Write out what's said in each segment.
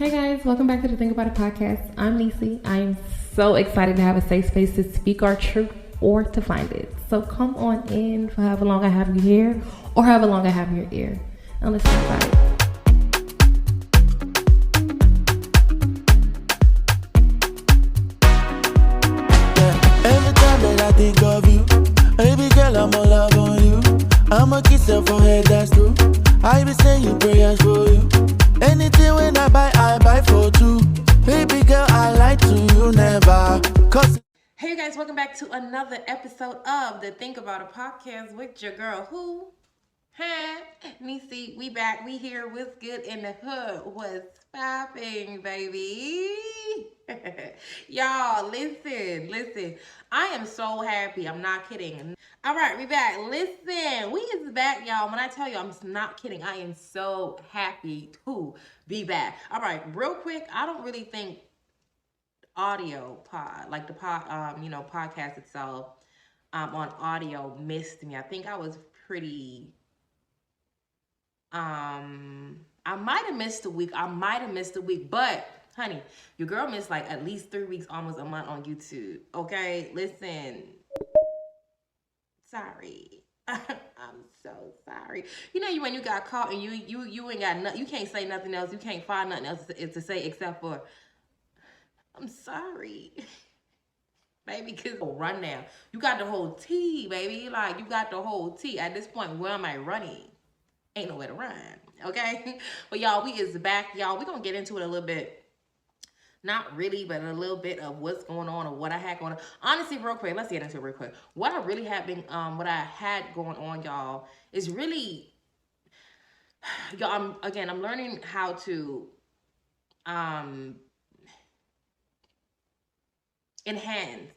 Hey guys, welcome back to the Think About It podcast. I'm Nisi. I'm so excited to have a safe space to speak our truth or to find it. So come on in for however long I have you here or however long I have your ear. And let's talk about it. Every time that I think of you, baby girl, I'm all love on you. I'ma kiss your forehead, that's true. I be saying prayers for you. Anything when I buy for two. Baby girl, I lie to you never. Hey guys, welcome back to another episode of the Think About It podcast with your girl, who? Nisi, we back. We here. What's good in the hood? What's popping, baby? Y'all, listen. I am so happy. I'm not kidding. All right, we back. Listen, we is back, y'all. When I tell you, I'm not kidding. I am so happy to be back. All right, real quick. I don't really think audio pod, like the podcast itself, on audio missed me. I think I was pretty. I might have missed a week. But honey, your girl missed like at least 3 weeks, almost a month on YouTube. Okay, listen. Sorry. I'm so sorry. You know, when you got caught and you ain't got nothing, you can't say nothing else. You can't find nothing else to say except for, I'm sorry. Baby, cause run now. You got the whole tea, baby. Like, you got the whole tea. At this point, where am I running? Ain't nowhere to run, okay? But y'all, we is back, y'all. We're gonna get into it a little bit. Not really, but a little bit of what's going on or what I had going on. Honestly, real quick, let's get into it real quick. What I really had been, what I had going on, y'all, is really, y'all, I'm learning how to, enhance,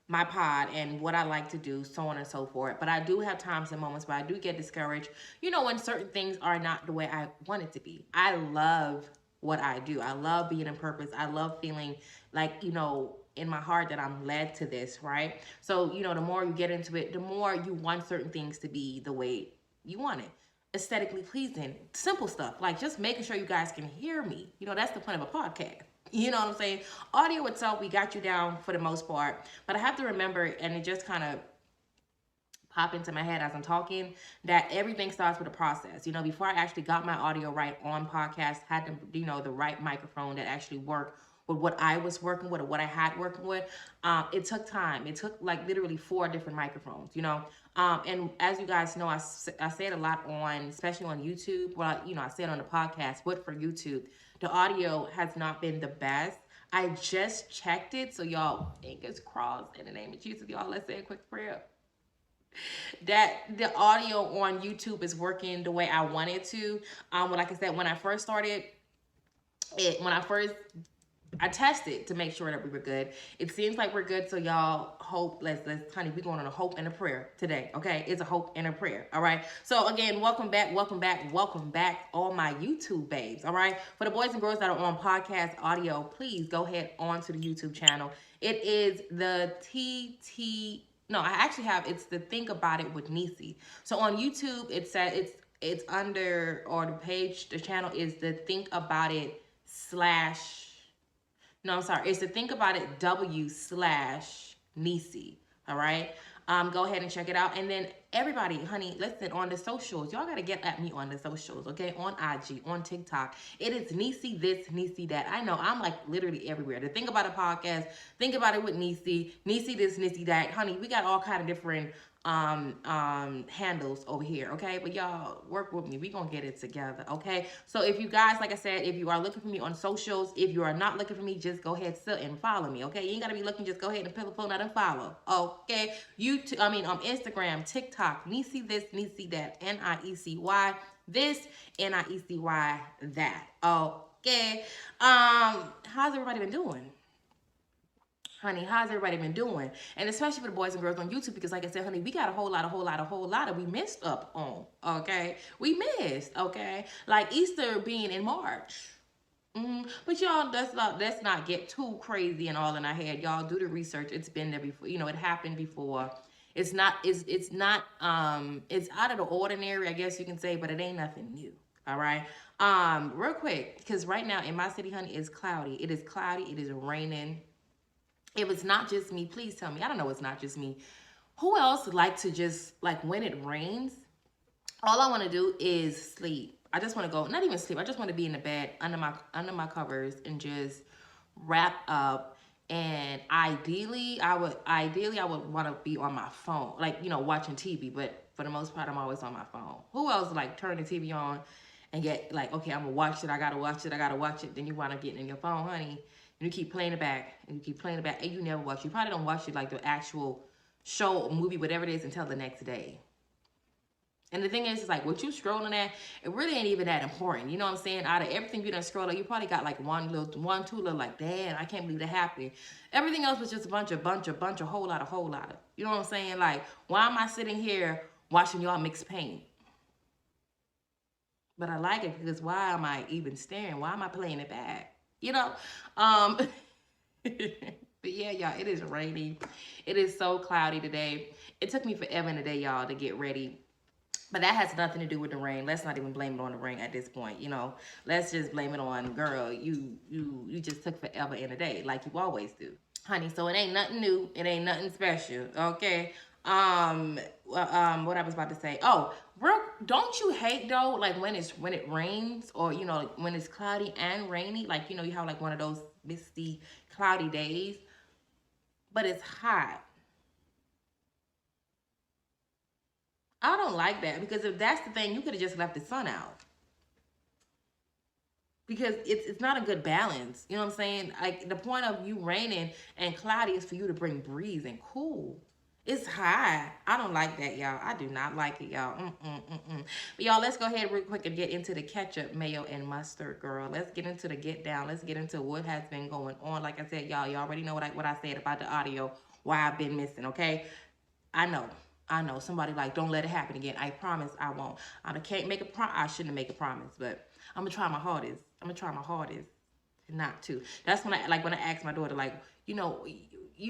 my pod and what I like to do, so on and so forth. But I do have times and moments where I do get discouraged, when certain things are not the way I want it to be. I love what I do. I love being in purpose. I love feeling like, in my heart that I'm led to this, right? So, the more you get into it, the more you want certain things to be the way you want it. Aesthetically pleasing, simple stuff, like just making sure you guys can hear me. That's the point of a podcast. You know what I'm saying? Audio itself, we got you down for the most part. But I have to remember, and it just kind of pop into my head as I'm talking, that everything starts with a process. Before I actually got my audio right on podcast, had to, the right microphone that actually worked with what I was working with or what I had working with. It took time. It took like literally 4 different microphones, and as you guys know, I say it a lot on, especially on YouTube. Well, I say it on the podcast, but for YouTube, the audio has not been the best. I just checked it. So y'all, fingers crossed in the name of Jesus. Y'all, let's say a quick prayer that the audio on YouTube is working the way I want it to. Like I said, when I first started I tested to make sure that we were good. It seems like we're good, so y'all hope. Let's honey, we're going on a hope and a prayer today. Okay, it's a hope and a prayer. All right. So again, welcome back, all my YouTube babes. All right. For the boys and girls that are on podcast audio, please go ahead onto the YouTube channel. It is the No, I actually have. It's the Think About It with Nisi. So on YouTube, it says it's under, or the channel is the Think About It / No, I'm sorry. It's the Think About It W/Nisi. All right. Go ahead and check it out. And then everybody, honey, listen, on the socials, y'all got to get at me on the socials, okay? On IG, on TikTok. It is Nisi this, Nisi that. I know, I'm like literally everywhere. The Think About It podcast, Think About It with Nisi, Nisi this, Nisi that. Honey, we got all kind of different handles over here, okay? But y'all work with me. We gonna get it together, okay? So if you guys, like I said, if you are looking for me on socials, if you are not looking for me, just go ahead and follow me, okay? You ain't gotta be looking, just go ahead and pick the phone out and follow, okay? Instagram, TikTok, Nisi this, Nisi that, NIECY this, NIECY that, okay? How's everybody been doing? Honey, how's everybody been doing? And especially for the boys and girls on YouTube, because like I said, honey, we got a whole lot of we missed up on, okay? We missed, okay? Like Easter being in March. But y'all, let's not get too crazy and all in our head. Y'all do the research. It's been there before. It happened before. It's out of the ordinary, I guess you can say, but it ain't nothing new. All right. Real quick, because right now in my city, honey, it's cloudy. It is cloudy. It is raining. If it's not just me, please tell me. I don't know. It's not just me. Who else like to just like when it rains? All I want to do is sleep. I just want to go, not even sleep. I just want to be in the bed under my covers and just wrap up. And ideally I would want to be on my phone, like watching TV. But for the most part, I'm always on my phone. Who else like turn the TV on and get like, okay, I'm gonna watch it. I gotta watch it. I gotta watch it. Then you want to get in your phone, honey. And you keep playing it back and you keep playing it back, and you never watch. You probably don't watch it like the actual show or movie, whatever it is, until the next day. And the thing is, it's like what you scrolling at, it really ain't even that important. You know what I'm saying? Out of everything you done scrolled at, you probably got like two little, like, damn, I can't believe that happened. Everything else was just a bunch, a whole lot of. You know what I'm saying? Like, why am I sitting here watching y'all mix paint? But I like it because why am I even staring? Why am I playing it back? You know? Um, but yeah, y'all, it is raining. It is so cloudy today. It took me forever in the day, y'all, to get ready. But that has nothing to do with the rain. Let's not even blame it on the rain at this point. Let's just blame it on, girl, you just took forever in a day, like you always do, honey. So it ain't nothing new. It ain't nothing special. Okay. What I was about to say. Oh, don't you hate though, like when it rains, or like when it's cloudy and rainy, like you have like one of those misty, cloudy days, but it's hot. I don't like that, because if that's the thing, you could have just left the sun out. Because it's not a good balance. You know what I'm saying? Like the point of you raining and cloudy is for you to bring breeze and cool. It's high. I don't like that, y'all. I do not like it, y'all. But y'all, let's go ahead real quick and get into the ketchup, mayo, and mustard, girl. Let's get into the get down. Let's get into what has been going on. Like I said, y'all already know what I said about the audio, why I've been missing, okay? I know. I know. Somebody like, don't let it happen again. I promise I won't. I can't make a I shouldn't make a promise, but I'm gonna try my hardest. I'm gonna try my hardest not to. That's when I asked my daughter, like, you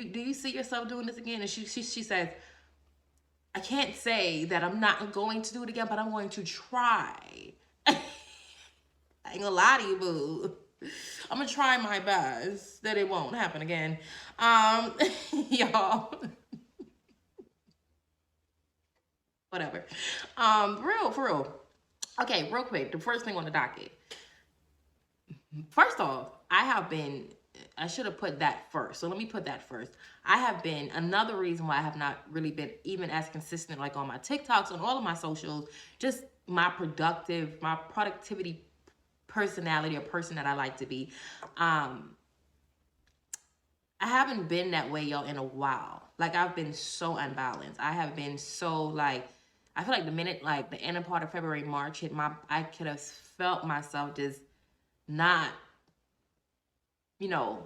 do you see yourself doing this again? And she says, I can't say that I'm not going to do it again, but I'm going to try. I ain't gonna lie to you, boo. I'm gonna try my best that it won't happen again. Y'all. Whatever. For real. Okay, real quick. The first thing on the docket. First off, I should have put that first. So let me put that first. I have been, another reason why I have not really been even as consistent, like on my TikToks, on all of my socials, just my productivity personality, or person that I like to be. I haven't been that way, y'all, in a while. Like, I've been so unbalanced. I have been so, like, I feel like the minute, like, the end part of February, March hit, I could have felt myself just not,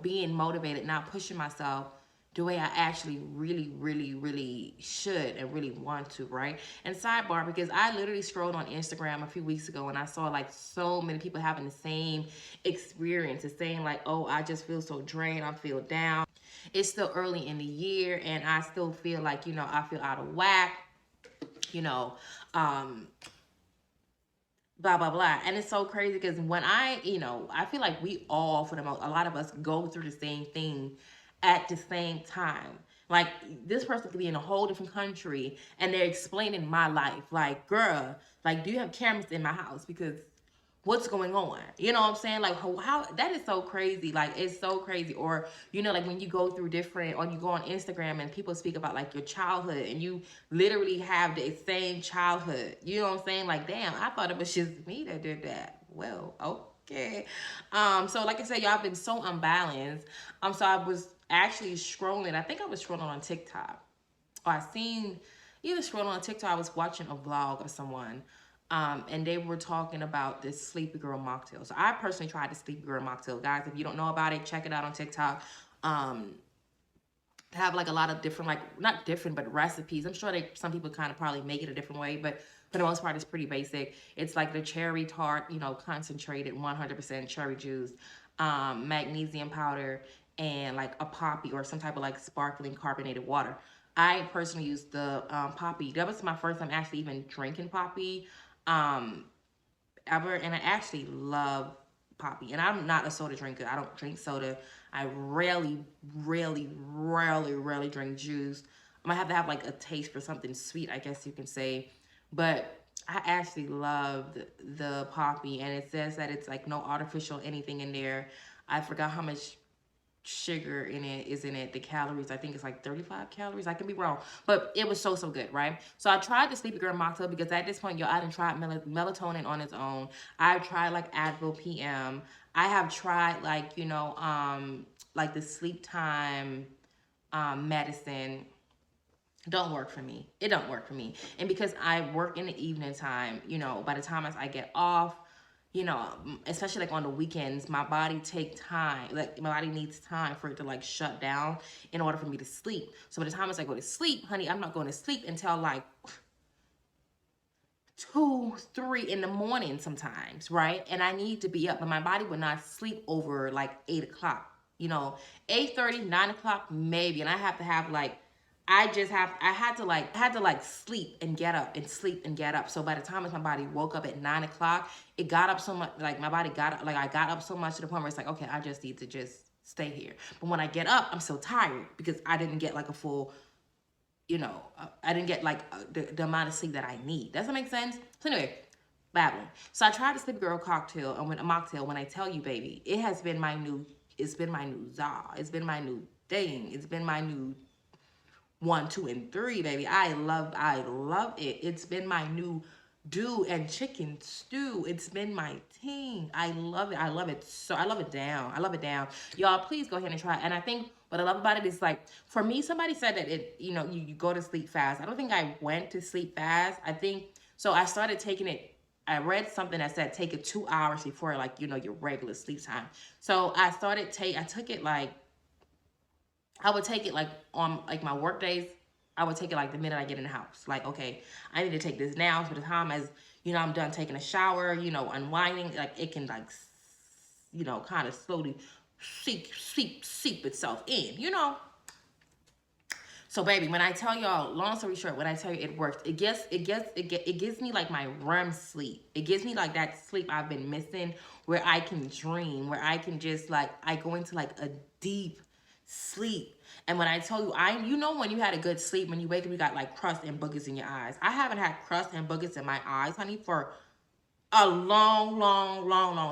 being motivated, not pushing myself the way I actually really, really, really should and really want to, right? And sidebar, because I literally scrolled on Instagram a few weeks ago and I saw like so many people having the same experience, and saying like, oh, I just feel so drained, I feel down. It's still early in the year and I still feel like, I feel out of whack, blah blah blah. And it's so crazy because when I feel like we all, for the most, a lot of us go through the same thing at the same time. Like, this person could be in a whole different country and they're explaining my life, like, girl, like, do you have cameras in my house, because what's going on? You know what I'm saying? Like, how that is so crazy. Like, it's so crazy. Or, like when you go through different, or you go on Instagram and people speak about like your childhood and you literally have the same childhood. You know what I'm saying? Like, damn, I thought it was just me that did that. Well, okay. So like I said, y'all, I've been so unbalanced. So I was actually scrolling. I think I was scrolling on TikTok. Or I seen, either scrolling on TikTok, I was watching a vlog of someone. And they were talking about this Sleepy Girl mocktail. So I personally tried the Sleepy Girl mocktail. Guys, if you don't know about it, check it out on TikTok. Have like a lot of different, like, not different, but recipes. I'm sure some people kind of probably make it a different way, but for the most part, it's pretty basic. It's like the cherry tart, concentrated 100% cherry juice, magnesium powder, and like a poppy or some type of like sparkling carbonated water. I personally use the poppy. That was my first time actually even drinking poppy. ever, and I actually love Poppy. And I'm not a soda drinker. I don't drink soda. I rarely drink juice. I might have to have like a taste for something sweet, I guess you can say. But I actually love the Poppy, and it says that it's like no artificial anything in there. I forgot how much sugar in it is in it. The calories, I think it's like 35 calories. I can be wrong, but it was so good, right? So I tried the Sleepy Girl mocktail because at this point, yo, I done tried melatonin on its own. I've tried like Advil PM. I have tried like the sleep time medicine. Don't work for me. It don't work for me. And because I work in the evening time, by the time I get off, especially like on the weekends, my body take time. Like my body needs time for it to like shut down in order for me to sleep. So by the time I go to sleep, honey, I'm not going to sleep until like 2, 3 in the morning sometimes, right? And I need to be up, but my body would not sleep over like 8 o'clock. 8:30, 9 o'clock maybe, and I have to have like I had to like sleep and get up and sleep and get up. So by the time my body woke up at 9 o'clock, it got up so much, like my body got up, like I got up so much to the point where it's like, okay, I just need to just stay here. But when I get up, I'm so tired because I didn't get like a full, I didn't get like the amount of sleep that I need. Does that make sense? So anyway, babbling. So I tried the Sleepy Girl cocktail and a mocktail. When I tell you, baby, it's been my new za. It's been my new thing. It's been my new 1, 2, and 3, baby. I love it. It's been my new dew and chicken stew. It's been my thing. I love it. I love it. So I love it down. Y'all, please go ahead and try it. And I think what I love about it is like, for me, somebody said that you go to sleep fast. I don't think I went to sleep fast. I think, so I started taking it. I read something that said take it 2 hours before like, your regular sleep time. So I took it like, I would take it like on like my work days. I would take it like the minute I get in the house. Like, okay, I need to take this now. So the time as, I'm done taking a shower, unwinding, like it can like, kind of slowly seep itself in, So baby, when I tell y'all, long story short, when I tell you it works, it gives me like my REM sleep. It gives me like that sleep I've been missing, where I can dream, where I can just like, I go into like a deep sleep. And when I tell you, when you had a good sleep, when you wake up, you got like crust and boogers in your eyes. I haven't had crust and boogers in my eyes, honey, for a long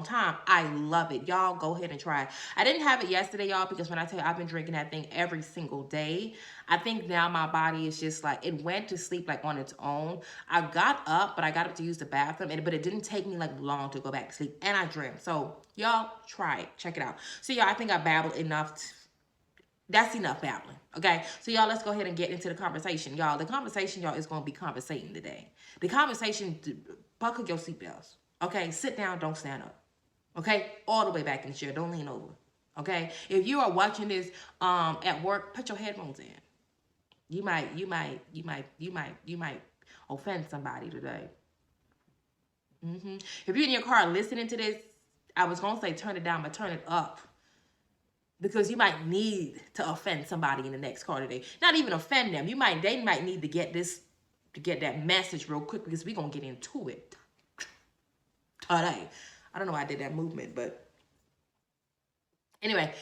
time. I love it. Y'all go ahead and try it. I didn't have it yesterday, y'all, because when I tell you I've been drinking that thing every single day, I think now my body is just like, it went to sleep like on its own. I got up, but I got up to use the bathroom, but it didn't take me like long to go back to sleep, and I dreamt. So y'all try it. Check it out. So y'all, I think I babbled enough. That's enough babbling, okay? So y'all, let's go ahead and get into the conversation. Y'all, the conversation, y'all, is going to be conversating today. The conversation, buckle your seatbelts, okay? Sit down, don't stand up, okay? All the way back in the chair, don't lean over, okay? If you are watching this at work, put your headphones in. You might offend somebody today. If you're in your car listening to this, I was going to say turn it down, but turn it up. Because you might need to offend somebody in the next car today. Not even offend them. They might need to get that message real quick, because we're gonna get into it today. I don't know why I did that movement, but anyway.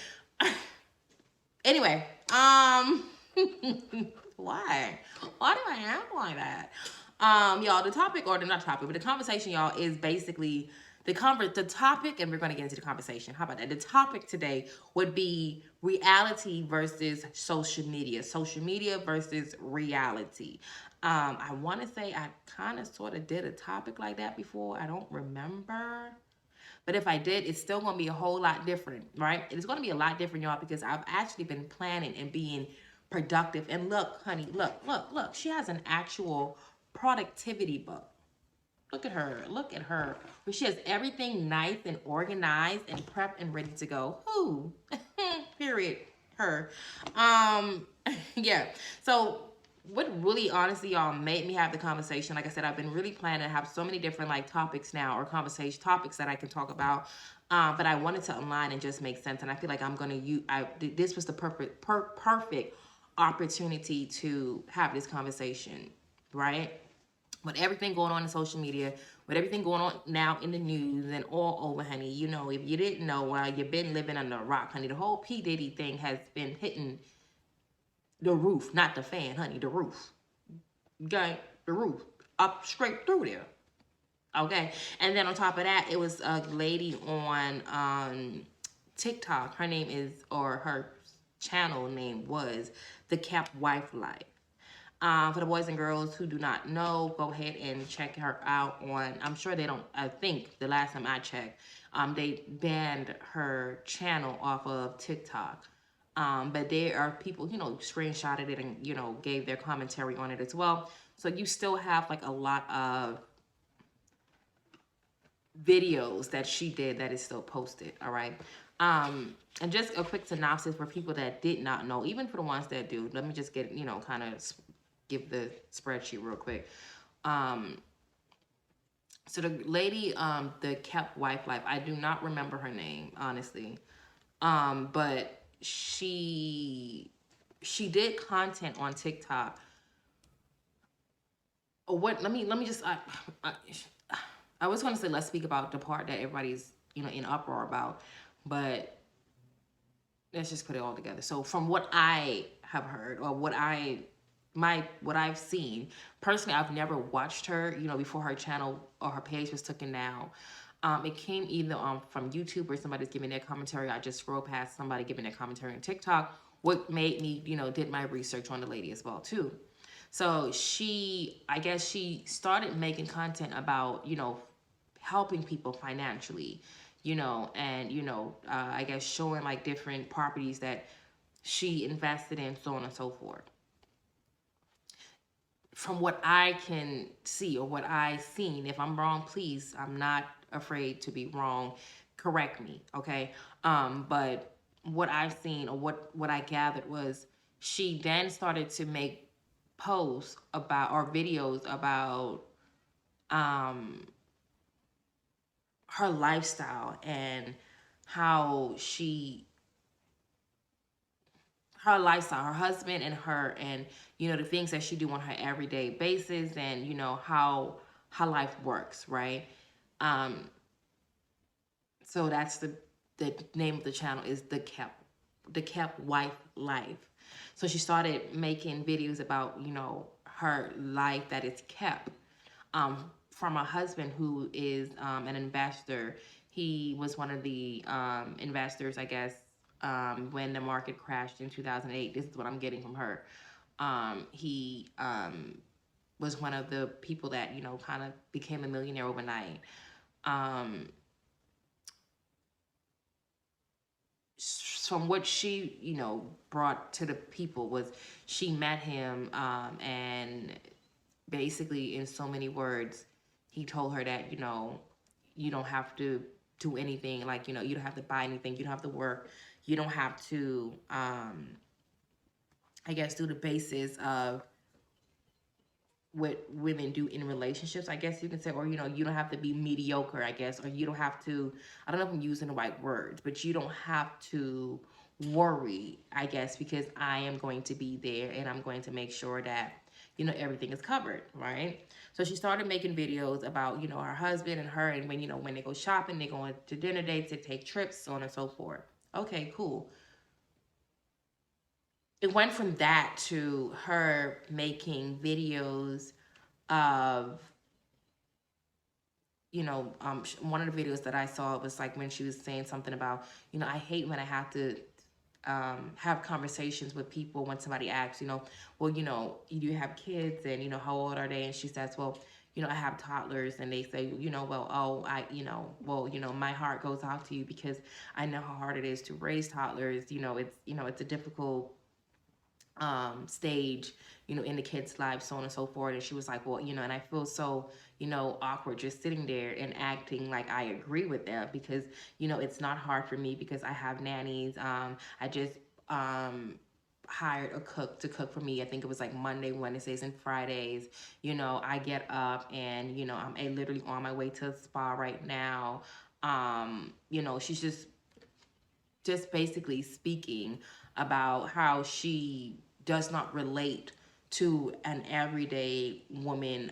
Why? Why do I act like that? Y'all, the topic, or not topic, but the conversation, y'all, is basically the topic, and we're going to get into the conversation. How about that? The topic today would be reality versus social media. Social media versus reality. I want to say I kind of sort of did a topic like that before. I don't remember. But if I did, it's still going to be a whole lot different, right? It's going to be a lot different, y'all, because I've actually been planning and being productive. And look, honey, look. She has an actual productivity book. Look at her. Where she has everything nice and organized and prepped and ready to go. Who? Period. Her. Yeah. So what really, honestly, y'all, made me have the conversation, like I said, I've been really planning to have so many different like topics now, or conversation topics that I can talk about. But I wanted to align and just make sense. And I feel like I'm going to use, this was the perfect opportunity to have this conversation, right? with everything going on in social media, with everything going on now in the news and all over, honey, you know, if you didn't know, while you've been living under a rock, honey, the whole P. Diddy thing has been hitting the roof, not the fan, honey, the roof. Okay, the roof, up straight through there. Okay, and then on top of that, it was a lady on TikTok. Her name is, or her channel name was, The Kept Wife Life. For the boys and girls who do not know, go ahead and check her out on, I'm sure they don't, I think the last time I checked, they banned her channel off of TikTok. But there are people, you know, screenshotted it and, you know, gave their commentary on it as well. So you still have like a lot of videos that she did that is still posted. All right. And just a quick synopsis for people that did not know, even for the ones that do. Let me just get, you know, kind of give the spreadsheet real quick. So the lady, the Kept Wife Life, I do not remember her name, honestly. But she did content on TikTok. Or what? Let me just. I was going to say let's speak about the part that everybody's, you know, in uproar about, but let's just put it all together. So from what I have heard, or what I've seen personally, I've never watched her, you know, before her channel or her page was taken down. It came either from YouTube, or somebody's giving their commentary. I just scrolled past somebody giving their commentary on TikTok. What made me, you know, did my research on the lady as well too. So I guess she started making content about, you know, helping people financially, you know, and, you know, I guess showing like different properties that she invested in, so on and so forth. From what I can see, or what I've seen, if I'm wrong, please, I'm not afraid to be wrong. Correct me, okay? But what I've seen, or what I gathered, was she then started to make posts about, or videos about, her lifestyle and how her lifestyle, her husband and her, and, you know, the things that she do on her everyday basis, and, you know, how life works, right? So that's the name of the channel, is the Kept Wife Life. So she started making videos about, you know, her life that is kept, from a husband who is an investor. He was one of the investors, I guess, when the market crashed in 2008. This is what I'm getting from her. He was one of the people that, you know, kind of became a millionaire overnight. From what she, you know, brought to the people, was she met him, and basically, in so many words, he told her that, you know, you don't have to do anything, like, you know, you don't have to buy anything, you don't have to work, you don't have to, I guess, do the basis of what women do in relationships, I guess you can say, or, you know, you don't have to be mediocre, I guess, or you don't have to, I don't know if I'm using the right words, but you don't have to worry, I guess, because I am going to be there, and I'm going to make sure that, you know, everything is covered, right? So she started making videos about, you know, her husband and her, and when, you know, when they go shopping, they go to dinner dates, they take trips, so on and so forth. Okay, cool. It went from that to her making videos of, you know, one of the videos that I saw was like when she was saying something about, you know, I hate when I have to have conversations with people when somebody asks, you know, well, you know, you do have kids, and, you know, how old are they? And she says, well, you know, I have toddlers. And they say, you know, well, oh, well, you know, my heart goes out to you, because I know how hard it is to raise toddlers. You know, it's a difficult stage, you know, in the kids' lives, so on and so forth. And she was like, well, you know, and I feel so, you know, awkward just sitting there and acting like I agree with them, because, you know, it's not hard for me, because I have nannies. I just hired a cook to cook for me. I think it was like Monday, Wednesdays, and Fridays. You know, I get up, and, you know, I'm literally on my way to a spa right now. You know, she's just basically speaking about how she does not relate to an everyday woman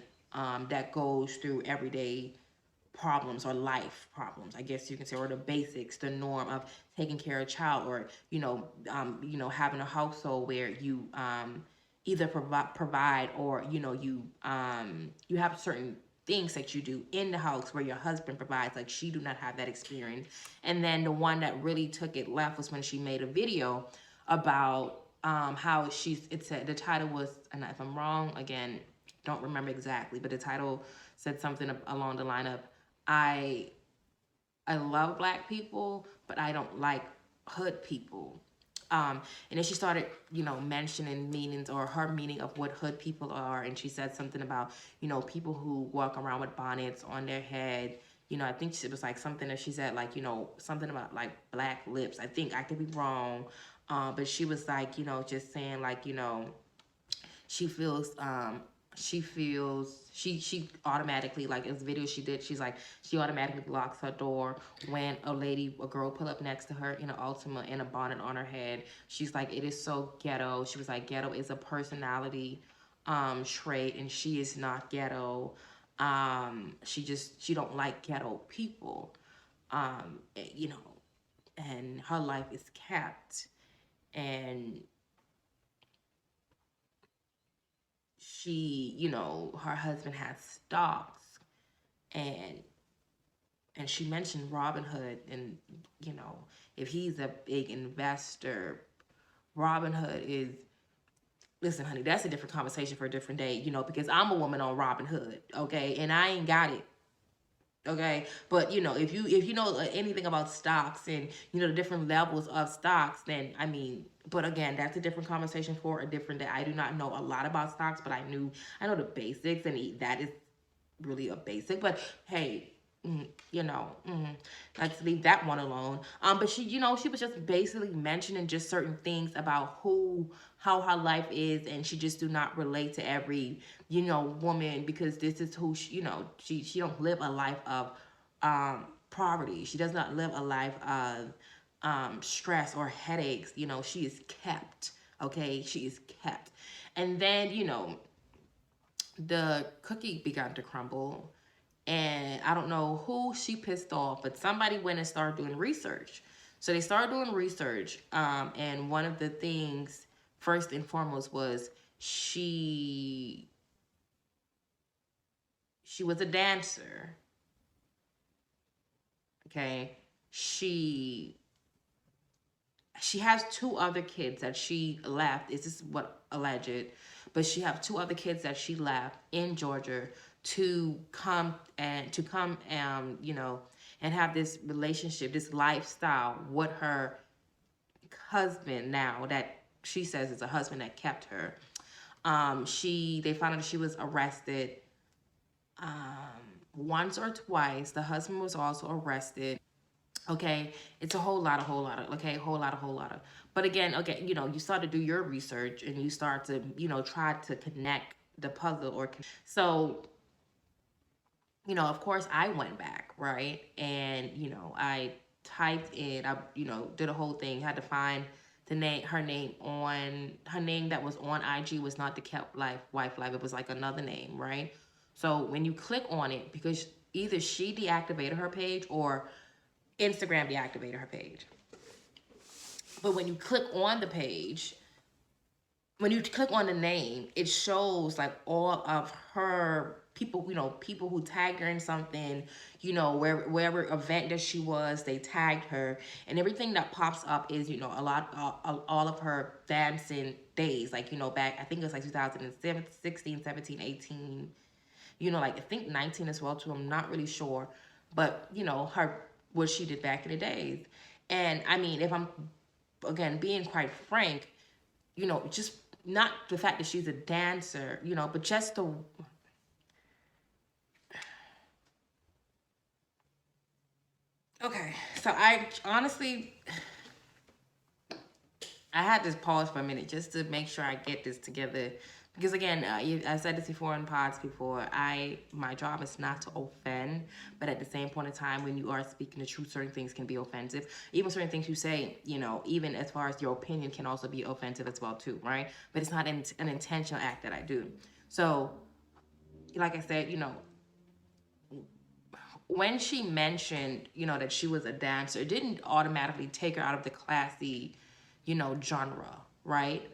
that goes through everyday problems or life problems, I guess you can say, or the basics, the norm of taking care of a child, or having a household where you either provide, or you have certain things that you do in the house where your husband provides. Like, she do not have that experience. And then the one that really took it left was when she made a video about how the title was, and if I'm wrong, again, don't remember exactly, but the title said something along the line of, I I love black people, but I don't like hood people. And then she started, mentioning meanings, or her meaning of what hood people are. And she said something about, people who walk around with bonnets on their head. I think it was like something that she said, like, something about like black lips. I think I could be wrong. But she was like, just saying like, she feels she automatically, like, in this video she did, she's like, she automatically locks her door when a girl pull up next to her in an Ultima and a bonnet on her head. She's like, it is so ghetto. She was like, ghetto is a personality trait, and she is not ghetto. She don't like ghetto people. You know and her life is capped, and her husband has stocks, and she mentioned Robin Hood, and if he's a big investor, Robin Hood is, listen, honey, that's a different conversation for a different day, because I'm a woman on Robin Hood, okay, and I ain't got it. Okay, but if you know anything about stocks, and the different levels of stocks, then I mean, but again, that's a different conversation for a different day. I do not know a lot about stocks, but I know the basics, and that is really a basic. But hey, let's leave that one alone. But she was just basically mentioning just certain things about how her life is, and she just do not relate to every woman, because this is who she don't live a life of poverty. She does not live a life of stress or headaches. She is kept. Okay, she is kept. And then the cookie began to crumble, and I don't know who she pissed off, but somebody went and started doing research. So they started doing research, and one of the things, first and foremost, was she was a dancer. Okay, she has two other kids that she left. This is what alleged, but she have two other kids that she left in Georgia to come and have this relationship, this lifestyle with her husband, now that she says is a husband that kept her. They found out she was arrested once or twice. The husband was also arrested. Okay, it's a whole lot of, okay, whole lot of. But again, okay, you start to do your research, and you start to, try to connect the puzzle, so, of course I went back, right? And, I typed in, I, did a whole thing, had to find her name that was on IG was not the kept wife life. It was like another name, right? So when you click on it, because either she deactivated her page or Instagram deactivated her page. But when you click on the page, when you click on the name, it shows like all of her people, people who tagged her in something, wherever event that she was, they tagged her, and everything that pops up is, all of her dancing days, like, back, I think it was like 2016, 17, 18, like I think 19 as well too, I'm not really sure, but what she did back in the days. And I mean, if I'm, again, being quite frank, just not the fact that she's a dancer, but just the, okay, so I honestly, I had to pause for a minute just to make sure I get this together. Because again, I said this before in pods before, my job is not to offend, but at the same point in time, when you are speaking the truth, certain things can be offensive. Even certain things you say, even as far as your opinion, can also be offensive as well too, right? But it's not an intentional act that I do. So like I said, when she mentioned, that she was a dancer, it didn't automatically take her out of the classy, genre, right?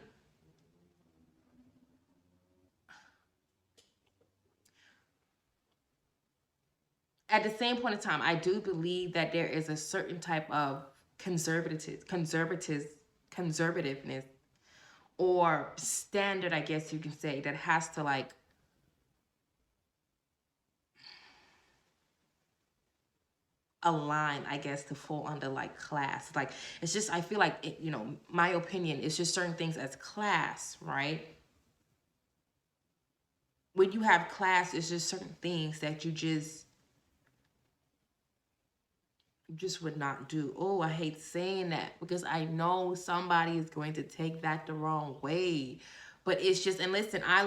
At the same point in time, I do believe that there is a certain type of conservativeness or standard, I guess you can say, that has to like align, I guess, to fall under like class. Like it's just, I feel like my opinion is just certain things as class, right? When you have class, it's just certain things that you just would not do. Oh, I hate saying that because I know somebody is going to take that the wrong way. But it's just, and listen, I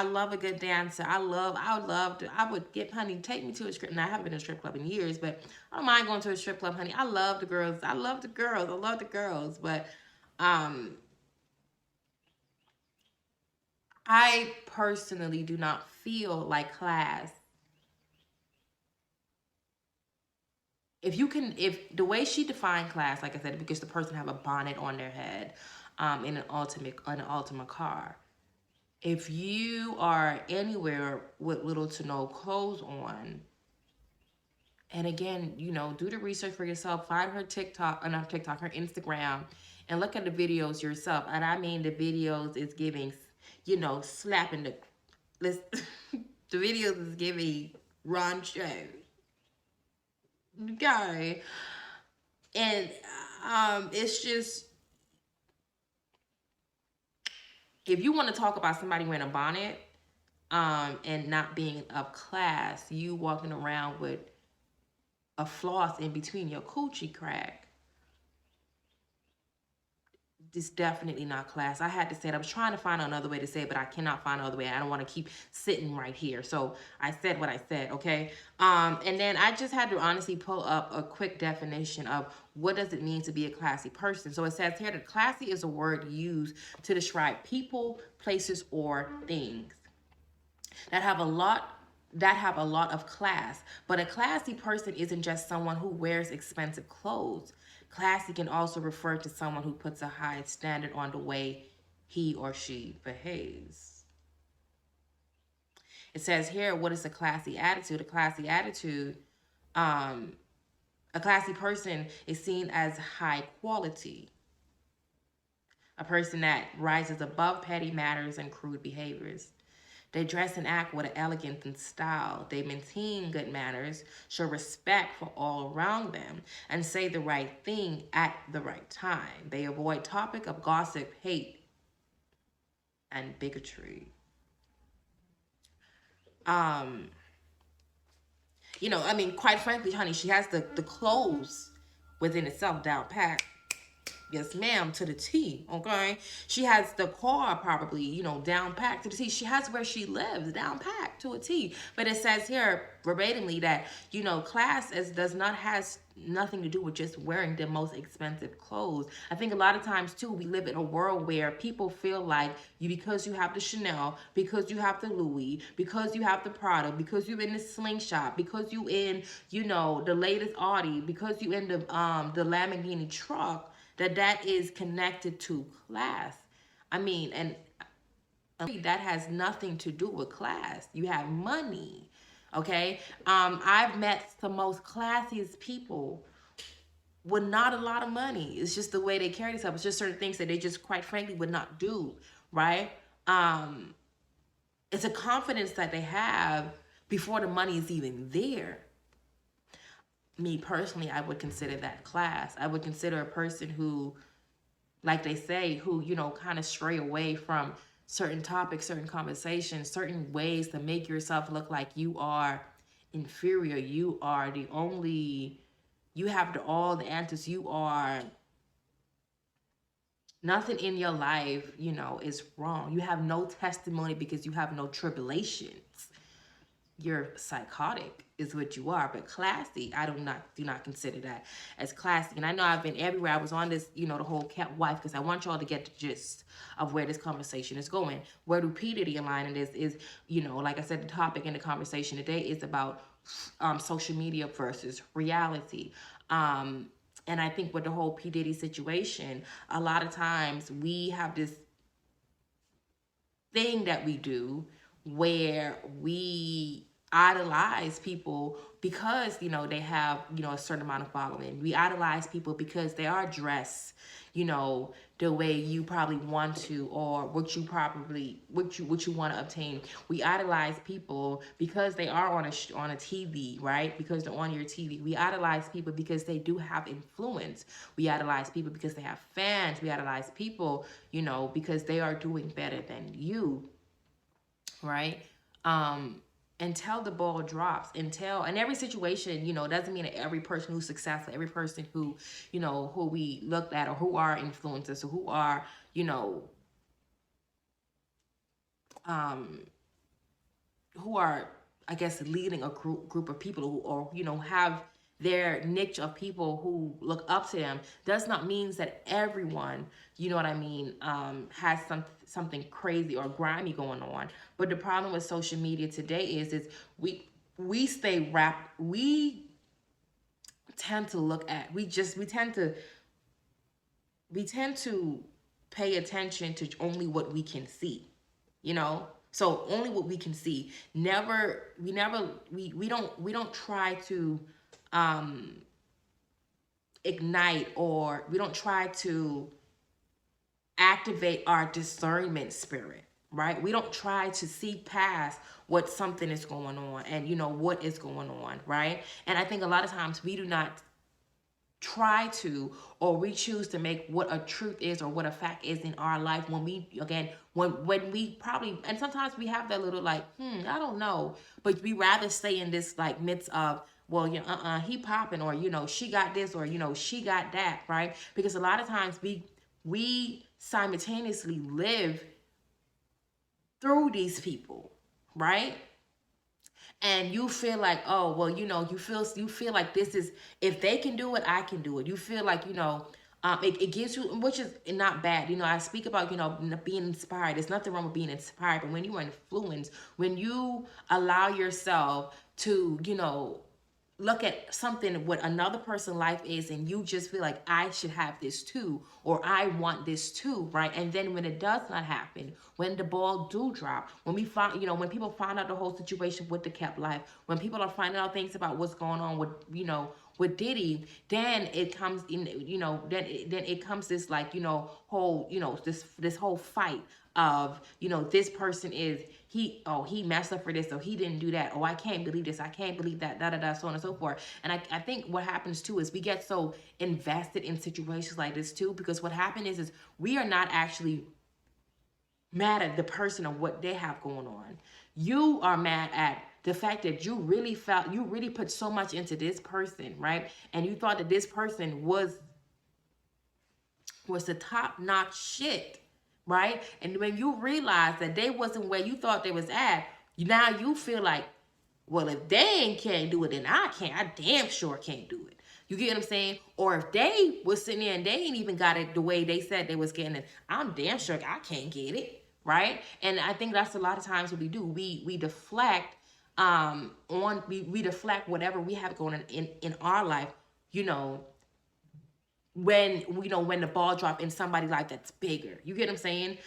love a good dancer. I would get, honey, take me to a strip. Now, I haven't been to a strip club in years, but I don't mind going to a strip club, honey. I love the girls. I love the girls. I love the girls. But um, I personally do not feel like class. If the way she defined class, like I said, because the person have a bonnet on their head, in an ultimate car. If you are anywhere with little to no clothes on, and again, do the research for yourself, find her TikTok, not TikTok, her Instagram, and look at the videos yourself. And I mean, the videos is giving, slapping the, let's, the videos is giving Ron show. Okay. And it's just, if you want to talk about somebody wearing a bonnet, and not being of class, you walking around with a floss in between your coochie crack, it's definitely not class. I had to say it. I was trying to find another way to say it, but I cannot find another way. I don't want to keep sitting right here. So I said what I said, okay? And then I just had to honestly pull up a quick definition of what does it mean to be a classy person. So it says here that classy is a word used to describe people, places, or things that have a lot of class. But a classy person isn't just someone who wears expensive clothes. Classy can also refer to someone who puts a high standard on the way he or she behaves. It says here, what is a classy attitude? Um, a classy person is seen as high quality. A person that rises above petty matters and crude behaviors. They dress and act with an elegance and style. They maintain good manners, show respect for all around them, and say the right thing at the right time. They avoid topic of gossip, hate, and bigotry. Um, I mean, quite frankly, honey, she has the clothes within itself down pat. Yes, ma'am, to the T, okay? She has the car probably, down packed to the T. She has where she lives down packed to a T. But it says here verbatimly that, class does not has nothing to do with just wearing the most expensive clothes. I think a lot of times too, we live in a world where people feel like because you have the Chanel, because you have the Louis, because you have the Prada, because you in the slingshot, because you in, the latest Audi, because you in the Lamborghini truck, that is connected to class. I mean, and that has nothing to do with class. You have money, okay? I've met the most classiest people with not a lot of money. It's just the way they carry themselves. It's just certain things that they just, quite frankly, would not do, right? It's a confidence that they have before the money is even there. Me personally, I would consider that class. I would consider a person who, like they say, who, kind of stray away from certain topics, certain conversations, certain ways to make yourself look like you are inferior. You are the only, you have all the answers. You are, nothing in your life, is wrong. You have no testimony because you have no tribulations. you're psychotic is what you are. But classy, I do not consider that as classy. And I know I've been everywhere. I was on this, the whole cat wife, because I want y'all to get the gist of where this conversation is going. Where do P. Diddy align in this is, like I said, the topic in the conversation today is about social media versus reality. And I think with the whole P. Diddy situation, a lot of times we have this thing that we do where we idolize people because they have a certain amount of following. We idolize people because they are dressed the way you probably want to, or what you want to obtain. We idolize people because they are on a TV, right? Because they're on your TV. We idolize people because they do have influence. We idolize people because they have fans. We idolize people because they are doing better than you, right? Until the ball drops, and every situation, doesn't mean that every person who's successful, every person who, who we looked at, or who are influencers, or who are, um, who are, I guess, leading a group of people who, or, have their niche of people who look up to them, does not mean that everyone, you know what I mean, has something crazy or grimy going on. But the problem with social media today is we stay wrapped. We tend to look at. We tend to pay attention to only what we can see. So only what we can see. We don't try to ignite, or we don't try to activate our discernment spirit, right? We don't try to see past what something is going on, and what is going on, right? And I think a lot of times we do not try to, or we choose to make what a truth is, or what a fact is in our life, when we probably, and sometimes we have that little like, I don't know, but we rather stay in this like midst of, well, he popping, or she got this, or she got that, right? Because a lot of times we simultaneously live through these people, right? And you feel like, oh, well, you feel like this is, if they can do it, I can do it. You feel like, it gives you, which is not bad. I speak about, being inspired. There's nothing wrong with being inspired. But when you are influenced, when you allow yourself to, look at something what another person's life is, and you just feel like, I should have this too, or I want this too, right? And then when it does not happen, when the ball do drop, when we find, when people find out the whole situation with the Kept life, when people are finding out things about what's going on with, with Diddy, then it comes in, then it comes this like, whole, this whole fight of, this person is, he messed up for this, so he didn't do that. Oh, I can't believe this. I can't believe that, so on and so forth. And I think what happens too is we get so invested in situations like this too, because what happened is we are not actually mad at the person or what they have going on. You are mad at the fact that you really put so much into this person, right? And you thought that this person was the top-notch shit, right? And when you realize that they wasn't where you thought they was at, now you feel like, well, if they can't do it, then I can't. I damn sure can't do it. You get what I'm saying? Or if they was sitting there and they ain't even got it the way they said they was getting it, I'm damn sure I can't get it, right? And I think that's a lot of times what we do. We deflect we deflect whatever we have going on in our life, when when the ball drop in somebody's life that's bigger. You get what I'm saying?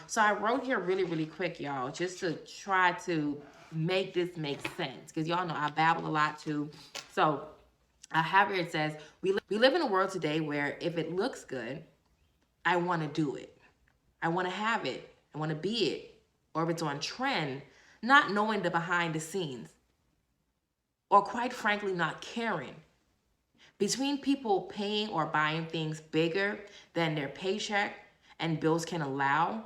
So I wrote here really, really quick, y'all, just to try to make this make sense, because y'all know I babble a lot too. So I have here, it says, we live in a world today where if it looks good, I want to do it. I want to have it. I want to be it. Or if it's on trend, not knowing the behind the scenes. Or quite frankly, not caring. Between people paying or buying things bigger than their paycheck and bills can allow,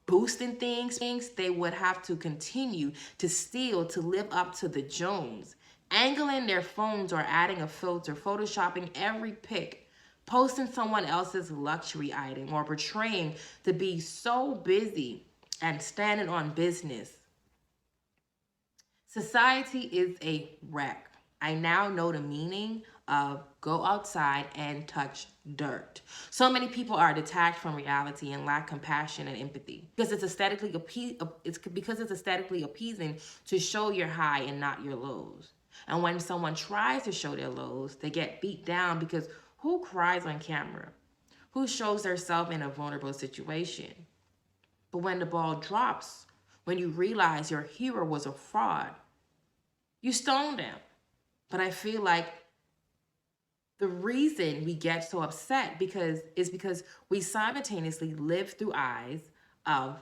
boosting things they would have to continue to steal to live up to the Jones, angling their phones or adding a filter, photoshopping every pic, posting someone else's luxury item, or portraying to be so busy and standing on business Society is a wreck. I now know the meaning of go outside and touch dirt. So many people are detached from reality and lack compassion and empathy because it's aesthetically appeasing to show your high and not your lows. And when someone tries to show their lows, they get beat down because who cries on camera? Who shows themselves in a vulnerable situation? But when the ball drops, when you realize your hero was a fraud, you stone them. But I feel like the reason we get so upset because we simultaneously live through eyes of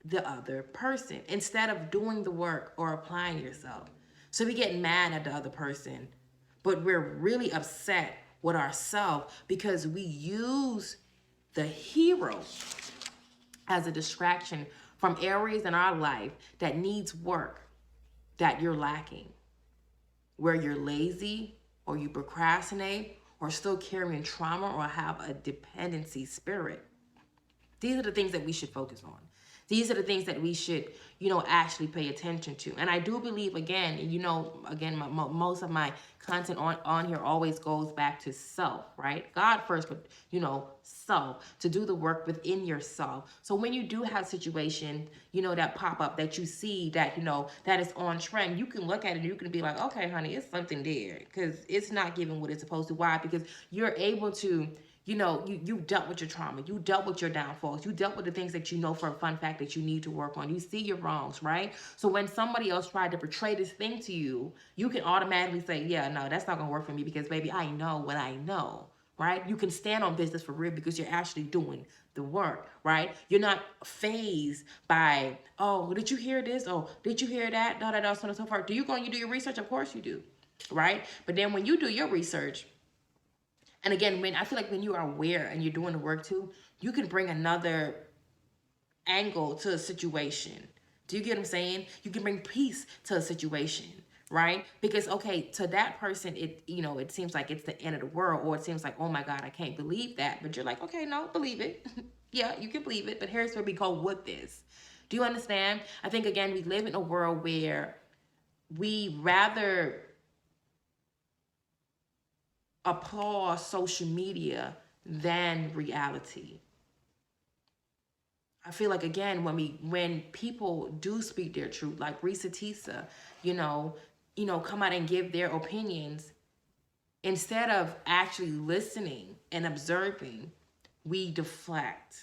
the other person instead of doing the work or applying yourself. So we get mad at the other person, but we're really upset with ourselves because we use the hero as a distraction from areas in our life that needs work that you're lacking, where you're lazy or you procrastinate or still carrying trauma or have a dependency spirit. These are the things that we should focus on. These are the things that we should, actually pay attention to. And I do believe, again, most of my content on here always goes back to self, right? God first, but, self, to do the work within yourself. So when you do have situations, that pop up that you see that, that is on trend, you can look at it and you can be like, okay, honey, it's something there because it's not giving what it's supposed to. Why? Because you're able to you dealt with your trauma. You dealt with your downfalls. You dealt with the things that you know for a fun fact that you need to work on. You see your wrongs, right? So when somebody else tried to portray this thing to you, you can automatically say, yeah, no, that's not going to work for me because, baby, I know what I know, right? You can stand on business for real because you're actually doing the work, right? You're not phased by, oh, did you hear this? Oh, did you hear that? Da, da, da, so on and so forth. Do you go and you do your research? Of course you do, right? But then when you do your research, and again, when I feel like when you are aware and you're doing the work too, you can bring another angle to a situation. Do you get what I'm saying? You can bring peace to a situation, right? Because okay, to that person, it seems like it's the end of the world, or it seems like, oh my God, I can't believe that. But you're like, okay, no, believe it. Yeah, you can believe it. But here's where we go with this. Do you understand? I think again, we live in a world where we rather applaud social media than reality. I feel like again when people do speak their truth, like Risa Tisa, come out and give their opinions, instead of actually listening and observing, we deflect.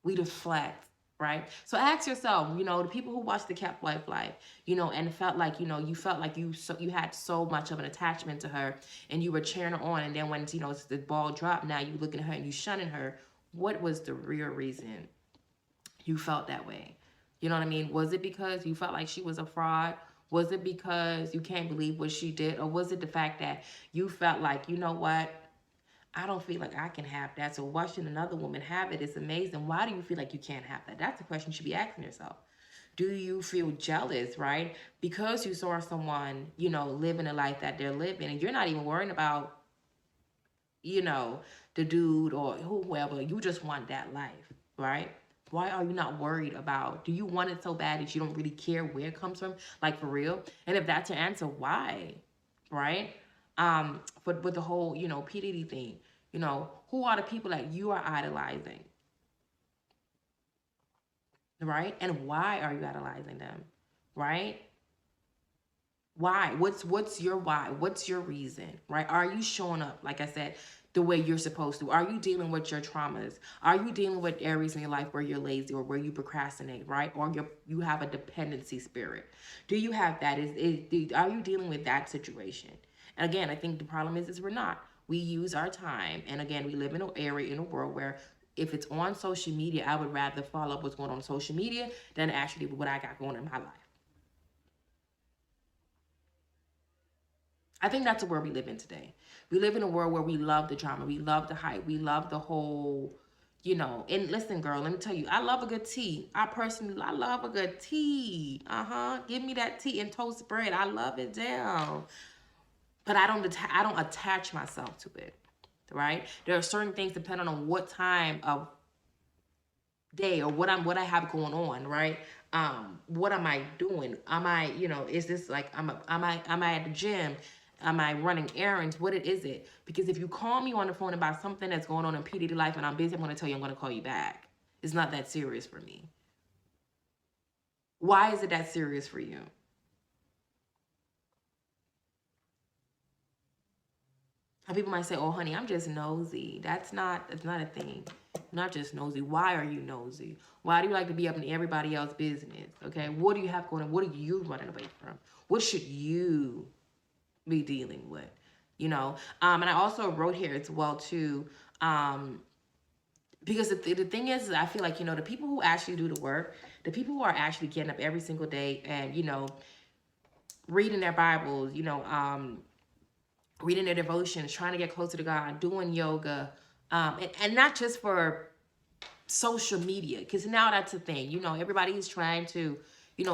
We deflect, right? So ask yourself, the people who watched the Kept Life Life, and felt like, you felt like you had so much of an attachment to her and you were cheering her on. And then when, the ball dropped, now you looking at her and you shunning her. What was the real reason you felt that way? You know what I mean? Was it because you felt like she was a fraud? Was it because you can't believe what she did? Or was it the fact that you felt like, you know what? I don't feel like I can have that. So watching another woman have it is amazing. Why do you feel like you can't have that? That's a question you should be asking yourself. Do you feel jealous, right? Because you saw someone, living a life that they're living, and you're not even worrying about, the dude or whoever. You just want that life, right? Why are you not worried about, do you want it so bad that you don't really care where it comes from? Like, for real? And if that's your answer, why? Right? But with the whole, P. Diddy thing, who are the people that you are idolizing? Right? And why are you idolizing them? Right? Why? What's your why? What's your reason? Right? Are you showing up, like I said, the way you're supposed to? Are you dealing with your traumas? Are you dealing with areas in your life where you're lazy or where you procrastinate, right? Or you have a dependency spirit? Do you have that? Are you dealing with that situation? And again, I think the problem is we're not. We use our time, and again, we live in an area in a world where if it's on social media, I would rather follow up what's going on social media than actually what I got going in my life. I think that's the world we live in today. We live in a world where we love the drama. We love the hype. We love the whole, and listen, girl, let me tell you, I love a good tea. I love a good tea. Give me that tea and toast bread. I love it down. But I don't attach myself to it, right? There are certain things depending on what time of day or what I have going on, right? What am I doing? Am I, is this like, am I at the gym? Am I running errands? What is it? Because if you call me on the phone about something that's going on in PDD life and I'm busy, I'm going to tell you I'm going to call you back. It's not that serious for me. Why is it that serious for you? And people might say, "Oh, honey, I'm just nosy." It's not a thing. I'm not just nosy. Why are you nosy? Why do you like to be up in everybody else's business? Okay, what do you have going on? What are you running away from? What should you be dealing with? And I also wrote here as well too, because the thing is, I feel like the people who actually do the work, the people who are actually getting up every single day and reading their Bibles, reading their devotions, trying to get closer to God, doing yoga, and not just for social media, because now that's the thing. Everybody is trying to,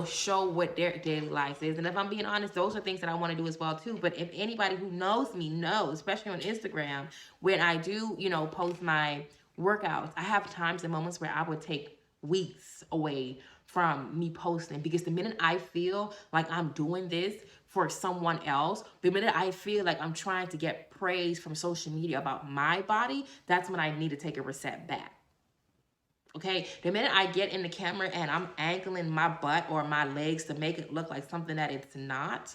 show what their daily life is. And if I'm being honest, those are things that I want to do as well too. But if anybody who knows me knows, especially on Instagram, when I do, post my workouts, I have times and moments where I would take weeks away from me posting, because the minute I feel like I'm doing this for someone else, the minute I feel like I'm trying to get praise from social media about my body, that's when I need to take a reset back. Okay, the minute I get in the camera and I'm angling my butt or my legs to make it look like something that it's not,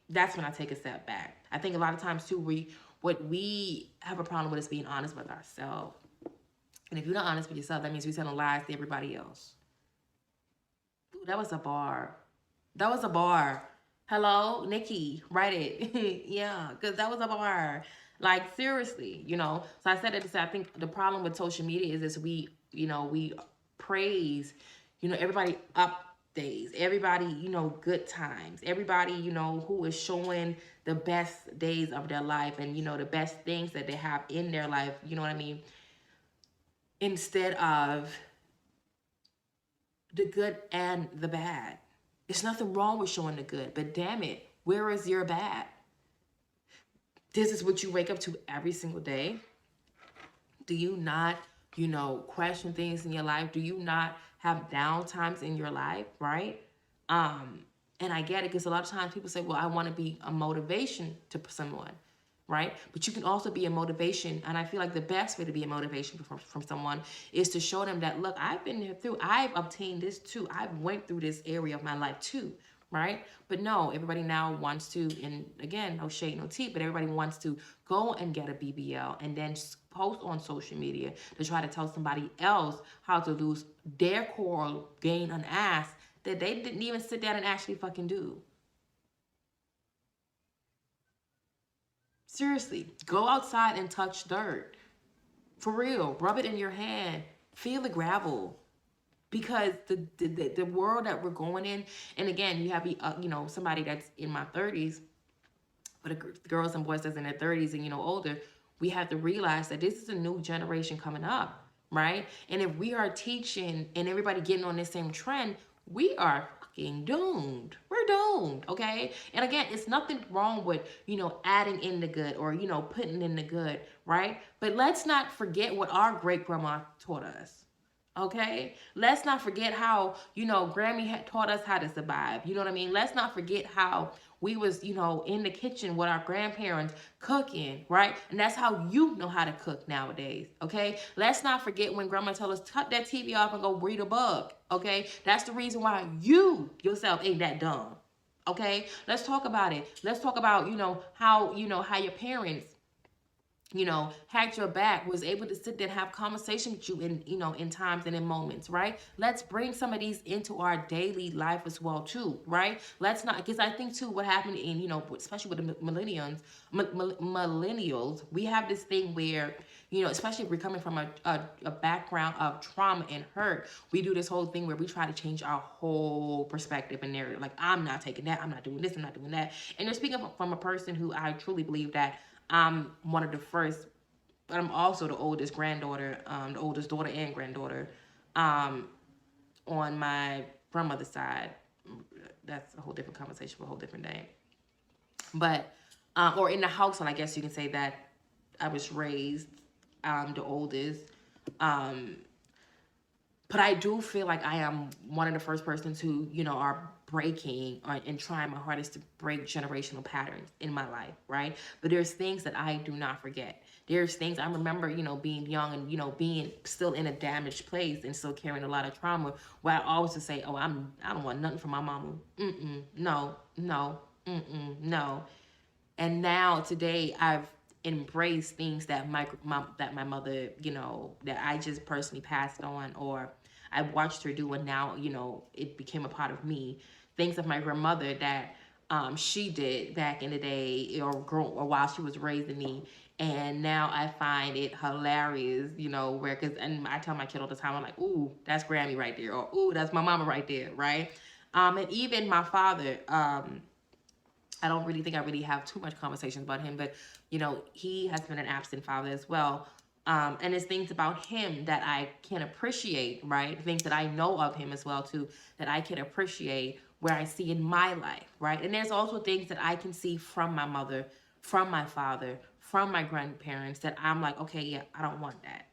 that's when I take a step back. I think a lot of times too, what we have a problem with is being honest with ourselves. And if you're not honest with yourself, that means you're telling lies to everybody else. Ooh, that was a bar. That was a bar. Hello, Nikki, write it. Yeah, because that was a bar. Like, seriously, So I said it to say, I think the problem with social media is this: we praise, everybody up days, everybody, good times, everybody, who is showing the best days of their life and, the best things that they have in their life, you know what I mean? Instead of the good and the bad. There's nothing wrong with showing the good, but damn it, where is your bad? This is what you wake up to every single day. Do you not, question things in your life? Do you not have down times in your life, right? And I get it, because a lot of times people say, well, I want to be a motivation to someone, right? But you can also be a motivation. And I feel like the best way to be a motivation from someone is to show them that, look, I've been through, I've obtained this too. I've went through this area of my life too, right? But no, everybody now wants to, and again, no shade, no tea, but everybody wants to go and get a BBL and then post on social media to try to tell somebody else how to lose their core, gain an ass that they didn't even sit down and actually fucking do. Seriously, go outside and touch dirt. For real, rub it in your hand. Feel the gravel. Because the world that we're going in, and again, you have somebody that's in my 30s, but the girls and boys that's in their 30s and older, we have to realize that this is a new generation coming up, right? And if we are teaching and everybody getting on this same trend, we are fucking doomed. We're doomed, okay? And again, it's nothing wrong with, adding in the good or, putting in the good, right? But let's not forget what our great grandma taught us. Okay, let's not forget how, Grammy had taught us how to survive. You know what I mean? Let's not forget how we was, in the kitchen with our grandparents cooking, right? And that's how you know how to cook nowadays. Okay, let's not forget when grandma told us, cut that TV off and go read a book. Okay, that's the reason why you yourself ain't that dumb. Okay, let's talk about it. Let's talk about, how your parents, had your back, was able to sit there and have conversation with you in times and in moments, right? Let's bring some of these into our daily life as well too, right? Let's not, because I think too, what happened in, especially with the millennials, we have this thing where, especially if we're coming from a background of trauma and hurt, we do this whole thing where we try to change our whole perspective and narrative. Like, I'm not taking that, I'm not doing this, I'm not doing that. And you're speaking from a person who I truly believe that I'm one of the first, but I'm also the oldest granddaughter, the oldest daughter and granddaughter, on my grandmother's side. That's a whole different conversation for a whole different day. But, or in the household, I guess you can say that I was raised the oldest. But I do feel like I am one of the first persons who, are breaking and trying my hardest to break generational patterns in my life, right? But there's things that I do not forget. There's things I remember, being young and, being still in a damaged place and still carrying a lot of trauma, where I always would say, oh, I don't want nothing from my mama. No, no, no. And now today I've embraced things that my mother, that I just personally passed on, or I watched her do, and now it became a part of me. Things of my grandmother that she did back in the day, or while she was raising me, and now I find it hilarious, where, because, and I tell my kid all the time, I'm like, ooh, that's Grammy right there, or ooh, that's my mama right there, right? And even my father, I don't really think I really have too much conversations about him, but he has been an absent father as well. And there's things about him that I can appreciate, right? Things that I know of him as well too, that I can appreciate, where I see in my life, right? And there's also things that I can see from my mother, from my father, from my grandparents, that I'm like, okay, yeah, I don't want that.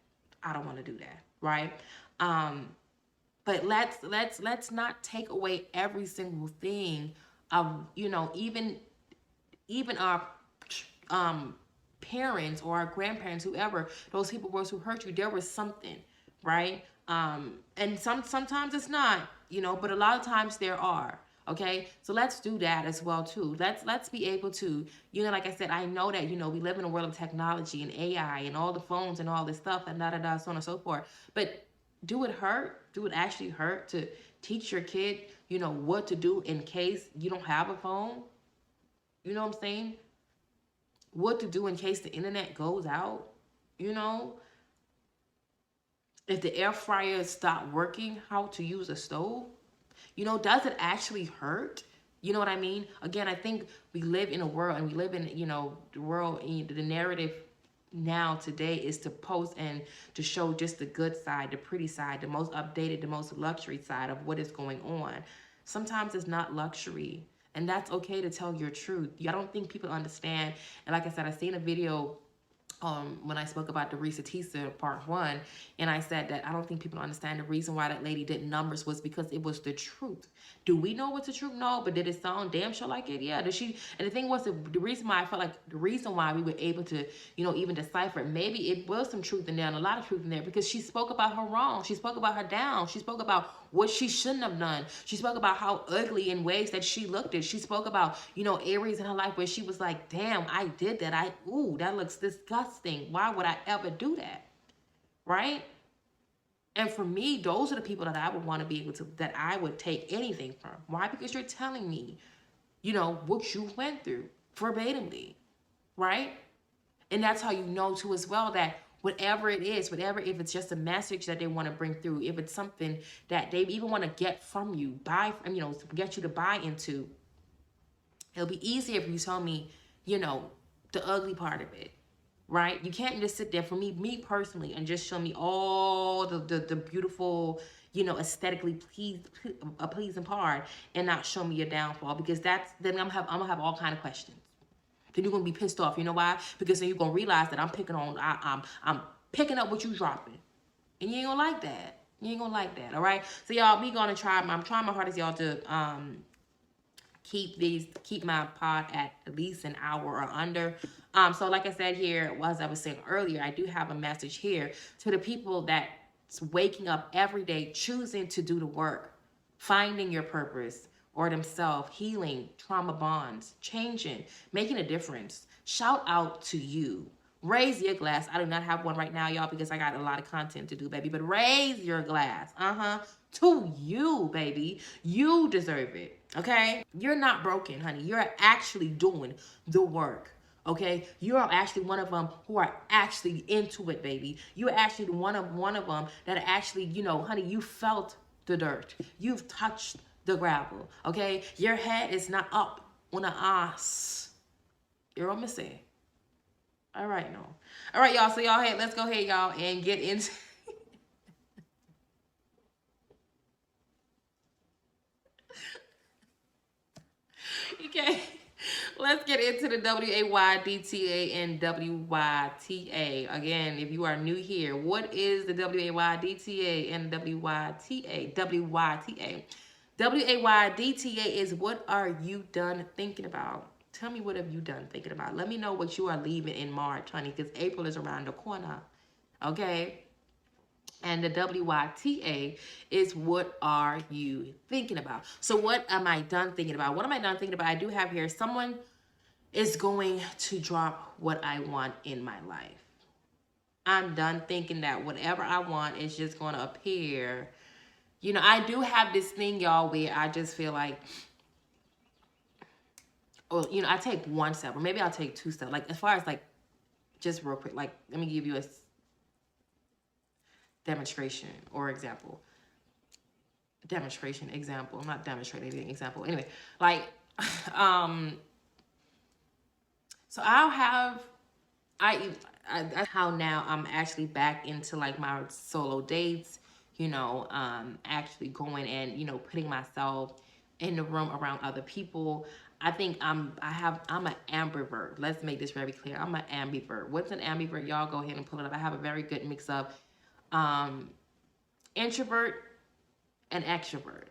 I don't want to do that, right? But let's not take away every single thing of, even our parents or our grandparents, whoever those people was who hurt you, there was something, right? And sometimes it's not, but a lot of times there are. Okay, so let's do that as well too. Let's be able to, like I said, I know that we live in a world of technology and AI and all the phones and all this stuff and so on and so forth. But do it hurt? Do it actually hurt to teach your kid, what to do in case you don't have a phone? You know what I'm saying? What to do in case the internet goes out? You know, if the air fryer stopped working, how to use a stove? Does it actually hurt? You know what I mean? Again, I think we live in a world, and we live in, the world, the narrative now today is to post and to show just the good side, the pretty side, the most updated, the most luxury side of what is going on. Sometimes it's not luxury, and that's okay to tell your truth. I don't think people understand. And like I said, I seen a video when I spoke about the Risa Tisa part 1, and I said that I don't think people understand the reason why that lady did numbers was because it was the truth. Do we know what's the truth? No, but did it sound damn sure like it? Yeah. Did she? And the thing was, the reason why I felt like the reason why we were able to, even decipher it, maybe it was some truth in there and a lot of truth in there, because she spoke about her wrong. She spoke about her down. She spoke about what she shouldn't have done. She spoke about how ugly in ways that she looked at. She spoke about, areas in her life where she was like, damn, I did that. Ooh, that looks disgusting. Why would I ever do that? Right? And for me, those are the people that I would want to be able to, that I would take anything from. Why? Because you're telling me, what you went through verbatimly, right? And that's how you know too as well that whatever it is, if it's just a message that they want to bring through, if it's something that they even want to get from you, get you to buy into, it'll be easier if you tell me, the ugly part of it, right? You can't just sit there, for me personally, and just show me all the beautiful, aesthetically pleasing part, and not show me your downfall, because then I'm gonna have all kind of questions. Then you're gonna be pissed off. You know why? Because then you're gonna realize that I'm picking up what you dropping, and you ain't gonna like that. You ain't gonna like that. All right. So y'all, I'm trying my hardest, y'all, to keep my pod at least an hour or under. So like I said here, as I was saying earlier, I do have a message here to the people that's waking up every day, choosing to do the work, finding your purpose or themselves, healing trauma bonds, changing, making a difference. Shout out to you. Raise your glass. I do not have one right now, y'all, because I got a lot of content to do, baby. But raise your glass. To you, baby. You deserve it. Okay? You're not broken, honey. You're actually doing the work. Okay? You are actually one of them who are actually into it, baby. You're actually one of them that are actually, honey, you felt the dirt. You've touched the gravel. Okay? Your head is not up on an ass. You're what I'm saying. All right, no. All right, y'all. So y'all, hey, let's go ahead, y'all, and get into okay. Let's get into the WAYDTA and WYTA. Again, if you are new here, what is the WAYDTA and WYTA? WYTA. WAYDTA is what are you done thinking about? Tell me what have you done thinking about. Let me know what you are leaving in March, honey, because April is around the corner. Okay? And the WYTA is what are you thinking about? So what am I done thinking about? What am I done thinking about? I do have here, someone is going to drop what I want in my life. I'm done thinking that whatever I want is just going to appear. You know, I do have this thing, y'all, where I just feel like, or, you know, I take one step, or maybe I'll take two steps. Like, as far as, like, just real quick, like, let me give you a demonstration or example. Demonstration example. I'm not demonstrating anything example. Anyway, like, so I'll have, I how now I'm actually back into like my solo dates, you know, actually going and, you know, putting myself in the room around other people. I think I'm an ambivert. Let's make this very clear. I'm an ambivert. What's an ambivert? Y'all go ahead and pull it up. I have a very good mix of introvert and extrovert.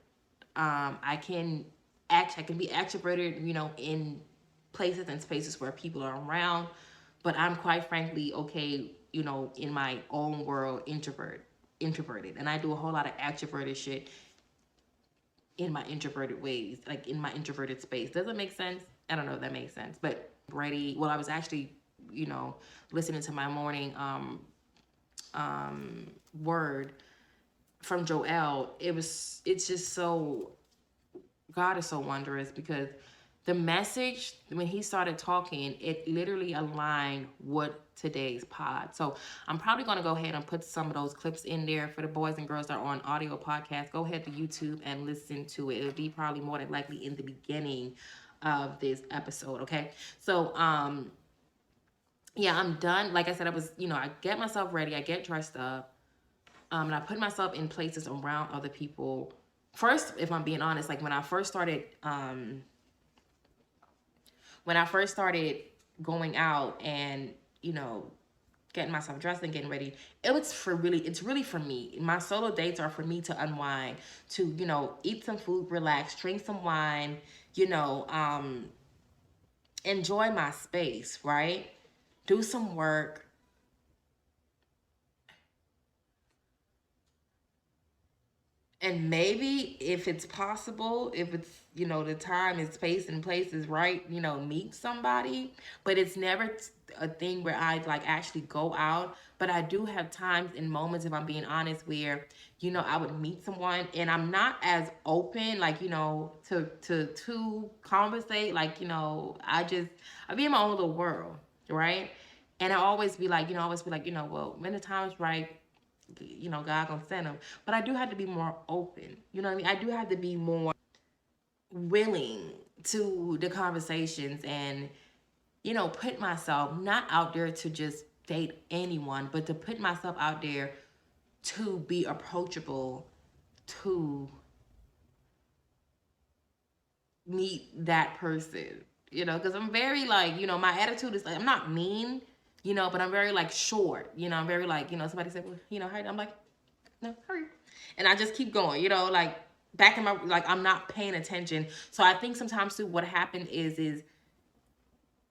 I can be extroverted, you know, in places and spaces where people are around, but I'm quite frankly okay, you know, in my own world, introverted, and I do a whole lot of extroverted shit in my introverted ways, like in my introverted space. Does it make sense? I don't know if that makes sense, but ready. Well, I was actually, you know, listening to my morning word from Joel. It's just so, God is so wondrous, because the message, when he started talking, it literally aligned with today's pod. So I'm probably going to go ahead and put some of those clips in there for the boys and girls that are on audio podcast. Go ahead to YouTube and listen to it. It'll be probably more than likely in the beginning of this episode. Okay. So, yeah, I'm done. Like I said, I get myself ready. I get dressed up. And I put myself in places around other people. First, if I'm being honest, like when I first started going out and, you know, getting myself dressed and getting ready, it's really for me. My solo dates are for me to unwind, to, you know, eat some food, relax, drink some wine, you know, enjoy my space, right? Do some work. And maybe if it's possible, if it's, you know, the time and space and place is right, you know, meet somebody. But it's never a thing where I like actually go out. But I do have times and moments, if I'm being honest, where, you know, I would meet someone and I'm not as open, like, you know, to conversate. Like, you know, I be in my own little world, right? And I always be like, you know, well, when the time is right, you know, God gonna send them. But I do have to be more open. You know what I mean? I do have to be more willing to the conversations and, you know, put myself not out there to just date anyone, but to put myself out there to be approachable, to meet that person. You know, because I'm very like, you know, my attitude is like, I'm not mean, you know, but I'm very like short. You know, I'm very like, you know, somebody said, well, you know, hurry. I'm like, no, hurry. And I just keep going, you know, like back in my, like, I'm not paying attention. So I think sometimes too, what happened is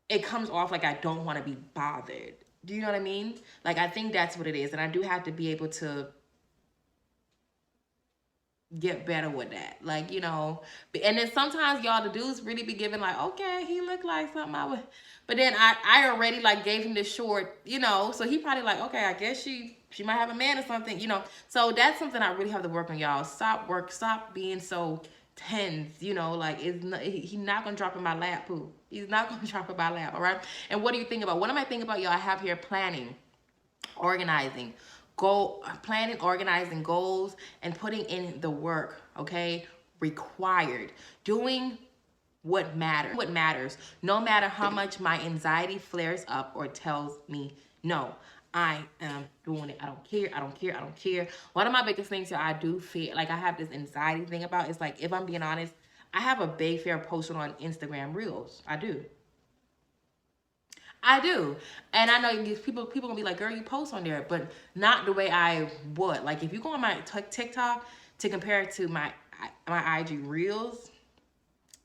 it comes off like I don't want to be bothered. Do you know what I mean? Like, I think that's what it is. And I do have to be able to get better with that. Like, you know, and then sometimes y'all, the dudes really be giving like, okay, he looked like something I would, but then I already like gave him this short, you know, so he probably like, okay, I guess she might have a man or something, you know. So that's something I really have to work on, y'all. Stop being so tense, you know, like he's not gonna drop in my lap, poo. He's not gonna drop in my lap, all right? And what do you think about? What am I thinking about, y'all? I have here planning, organizing, planning, organizing goals, and putting in the work, okay? Required. Doing what matters. No matter how much my anxiety flares up or tells me no. I am doing it. I don't care. One of my biggest things that I do feel like I have this anxiety thing about is like, if I'm being honest, I have a Bayfair posted on Instagram Reels. I do. I do. And I know people gonna be like, girl, you post on there, but not the way I would. Like if you go on my TikTok to compare it to my IG Reels,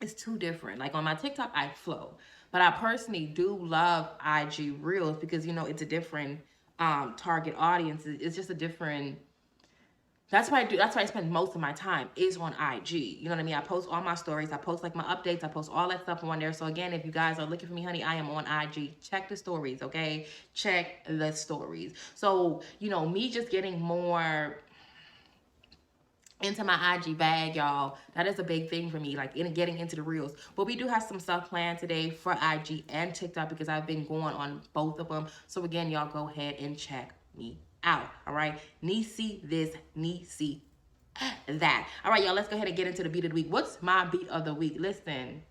it's too different. Like on my TikTok, I flow. But I personally do love IG Reels because it's a different target audience. It's just a different. That's why I do. That's why I spend most of my time is on IG. You know what I mean? I post all my stories. I post like my updates. I post all that stuff on there. So again, if you guys are looking for me, honey, I am on IG. Check the stories, okay? Check the stories. So me just getting more into my IG bag, y'all. That is a big thing for me, like getting into the reels. But we do have some stuff planned today for IG and TikTok because I've been going on both of them. So again, y'all go ahead and check me out. All right, Nisi this, Nisi that. All right, y'all, let's go ahead and get into the beat of the week. What's my beat of the week? Listen.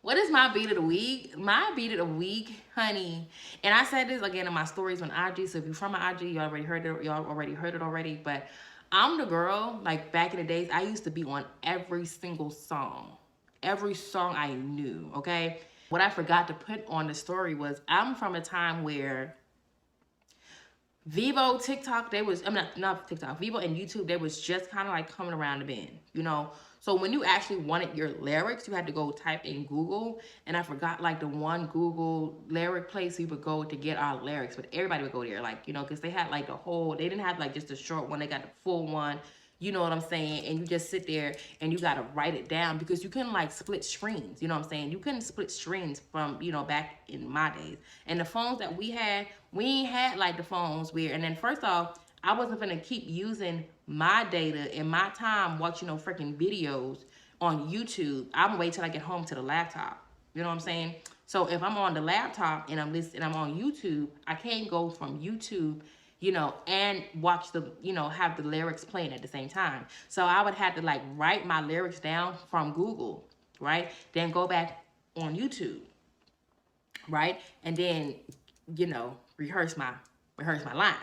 What is my beat of the week? My beat of the week, honey. And I said this again in my stories on IG. So if you're from my IG, you already heard it. Y'all already heard it already. But I'm the girl. Like back in the days, I used to be on every single song. Every song I knew. Okay. What I forgot to put on the story was I'm from a time where Vivo, TikTok, not TikTok, Vivo and YouTube, they was just kind of like coming around the bend. So when you actually wanted your lyrics, you had to go type in Google, and I forgot like the one Google lyric place we would go to get our lyrics, but everybody would go there, like, because they had like they didn't have like just a short one, they got the full one. You know what I'm saying? And you just sit there and you got to write it down because you couldn't like split screens. You know what I'm saying? You couldn't split screens from, back in my days. And the phones that we ain't had like the phones where, and then first off, I wasn't going to keep using my data and my time watching freaking videos on YouTube. I'm going to wait till I get home to the laptop. You know what I'm saying? So if I'm on the laptop and I'm on YouTube, I can't go from YouTube and watch have the lyrics playing at the same time. So I would have to like write my lyrics down from Google, right? Then go back on YouTube, right? And then, rehearse my lines.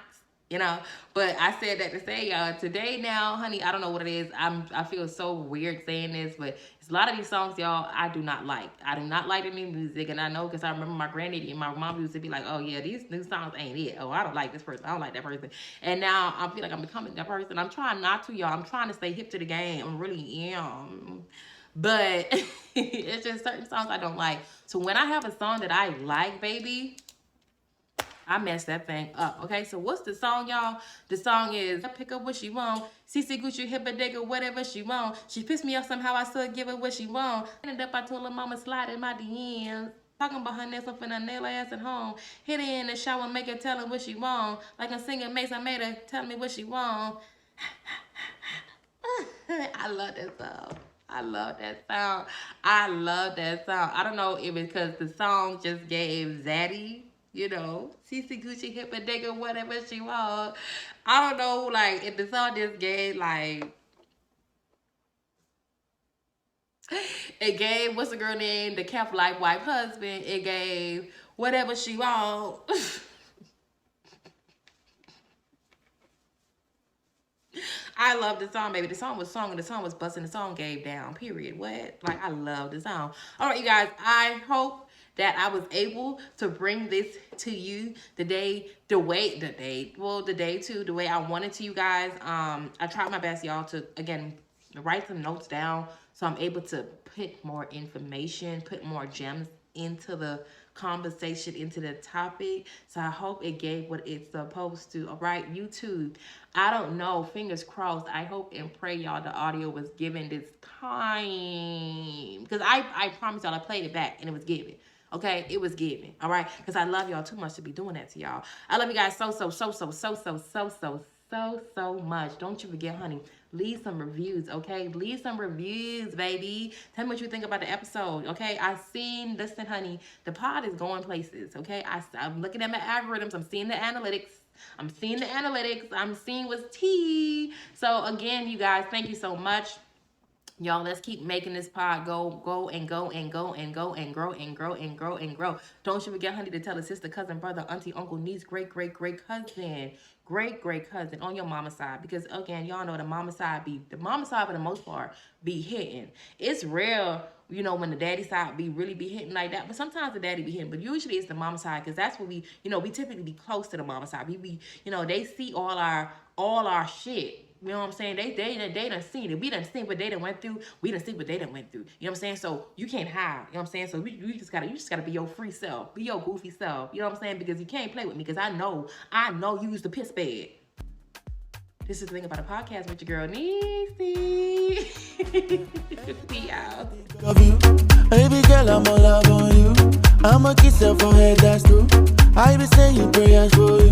But I said that to say, y'all, today now, honey, I don't know what it is. I feel so weird saying this, but it's a lot of these songs, y'all, I do not like. I do not like the new music, and I know because I remember my granddaddy and my mom used to be like, oh yeah, these new songs ain't it. Oh, I don't like this person. I don't like that person. And now I feel like I'm becoming that person. I'm trying not to, y'all. I'm trying to stay hip to the game. I really am. But it's just certain songs I don't like. So when I have a song that I like, baby, I messed that thing up. Okay, so what's the song, y'all? The song is Pick Up What She Want. CC Gucci, hip a digger, whatever she want. She pissed me off somehow, I still give her what she want. Ended up, I told her mama slide in my DMs. Talking about her nails, I'm finna nail her ass at home. Hit her in the shower, make her tell her what she want. Like I'm singing Mace, I made her tell me what she want. I love that song. I love that song. I love that song. I don't know if it's because the song just gave Zaddy, CC Gucci, hip a digger, whatever she want. I don't know, like, if the song just gave, like, it gave, what's the girl name? The Camp Life wife husband. It gave whatever she want. I love the song, baby. The song was sung and the song was busting. The song gave down, period. What? Like, I love the song. All right, you guys, I hope that I was able to bring this to you the day to the way I wanted to, you guys. I tried my best, y'all, to, again, write some notes down so I'm able to put more information, put more gems into the conversation, into the topic. So I hope it gave what it's supposed to. All right, YouTube, I don't know, fingers crossed. I hope and pray, y'all, the audio was given this time, because I promise y'all I played it back and it was given. Okay, it was given. All right, because I love y'all too much to be doing that to y'all. I love you guys so much. Don't you forget, honey, leave some reviews, okay? Leave some reviews, baby. Tell me what you think about the episode, okay? Listen, honey, the pod is going places, okay? I'm looking at my algorithms. I'm seeing the analytics. I'm seeing what's tea. So again, you guys, thank you so much. Y'all, let's keep making this pod go and go and go and go and grow and grow and grow and grow. Don't you forget, honey, to tell a sister, cousin, brother, auntie, uncle, niece, great cousin, great cousin on your mama side. Because again, y'all know the mama side for the most part be hitting. It's rare, when the daddy side be hitting like that. But sometimes the daddy be hitting. But usually it's the mama side, because that's what we typically be close to the mama side. We be, they see all our shit. You know what I'm saying? They done seen it. We done seen what they done went through. We done seen what they done went through. You know what I'm saying? So you can't hide. You know what I'm saying? So you just gotta be your free self. Be your goofy self. You know what I'm saying? Because you can't play with me, because I know you use the piss bed. This is the thing about a podcast with your girl Niecy. We out. Love you. Baby girl, I'm all love on you. I'ma kiss your forehead, that's true. I be saying prayers for you.